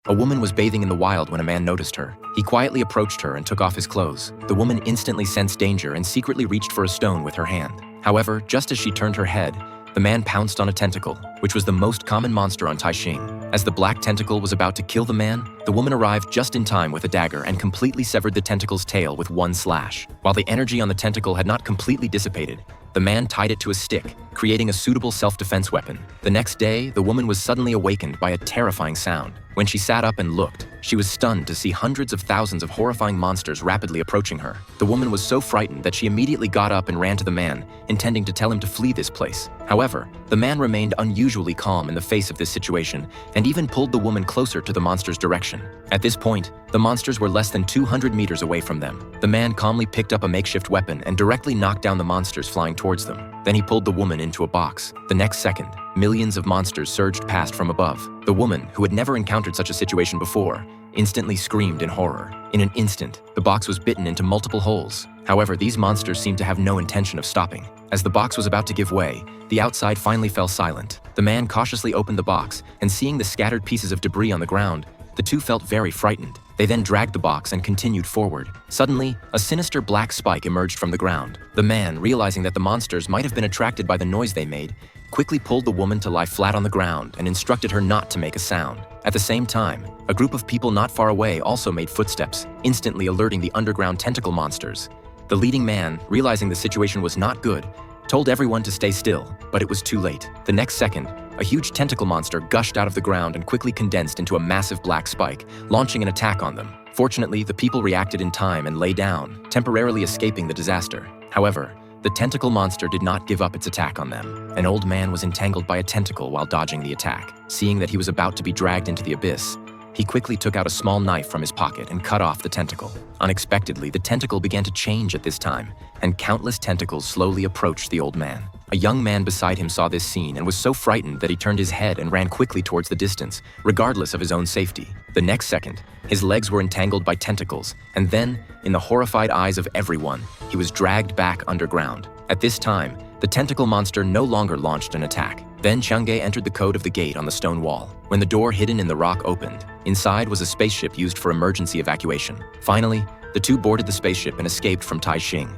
A woman was bathing in the wild when a man noticed her. He quietly approached her and took off his clothes. The woman instantly sensed danger and secretly reached for a stone with her hand. However, just as she turned her head, the man pounced on a tentacle, which was the most common monster on Taixing. As the black tentacle was about to kill the man, the woman arrived just in time with a dagger and completely severed the tentacle's tail with one slash. While the energy on the tentacle had not completely dissipated, the man tied it to a stick, creating a suitable self-defense weapon. The next day, the woman was suddenly awakened by a terrifying sound. When she sat up and looked, she was stunned to see hundreds of thousands of horrifying monsters rapidly approaching her. The woman was so frightened that she immediately got up and ran to the man, intending to tell him to flee this place. However, the man remained unusually calm in the face of this situation and even pulled the woman closer to the monster's direction. At this point, the monsters were less than 200 meters away from them. The man calmly picked up a makeshift weapon and directly knocked down the monsters flying towards them. Then he pulled the woman into a box. The next second, millions of monsters surged past from above. The woman, who had never encountered such a situation before, instantly screamed in horror. In an instant, the box was bitten into multiple holes. However, these monsters seemed to have no intention of stopping. As the box was about to give way, the outside finally fell silent. The man cautiously opened the box, and seeing the scattered pieces of debris on the ground, the two felt very frightened. They then dragged the box and continued forward. Suddenly, a sinister black spike emerged from the ground. The man, realizing that the monsters might have been attracted by the noise they made, quickly pulled the woman to lie flat on the ground and instructed her not to make a sound. At the same time, a group of people not far away also made footsteps, instantly alerting the underground tentacle monsters. The leading man, realizing the situation was not good, told everyone to stay still, but it was too late. The next second, a huge tentacle monster gushed out of the ground and quickly condensed into a massive black spike, launching an attack on them. Fortunately, the people reacted in time and lay down, temporarily escaping the disaster. However, the tentacle monster did not give up its attack on them. An old man was entangled by a tentacle while dodging the attack. Seeing that he was about to be dragged into the abyss, he quickly took out a small knife from his pocket and cut off the tentacle. Unexpectedly, the tentacle began to change at this time, and countless tentacles slowly approached the old man. A young man beside him saw this scene and was so frightened that he turned his head and ran quickly towards the distance, regardless of his own safety. The next second, his legs were entangled by tentacles, and then, in the horrified eyes of everyone, he was dragged back underground. At this time, the tentacle monster no longer launched an attack. Then Chang'e entered the code of the gate on the stone wall. When the door hidden in the rock opened, inside was a spaceship used for emergency evacuation. Finally, the two boarded the spaceship and escaped from Taixing.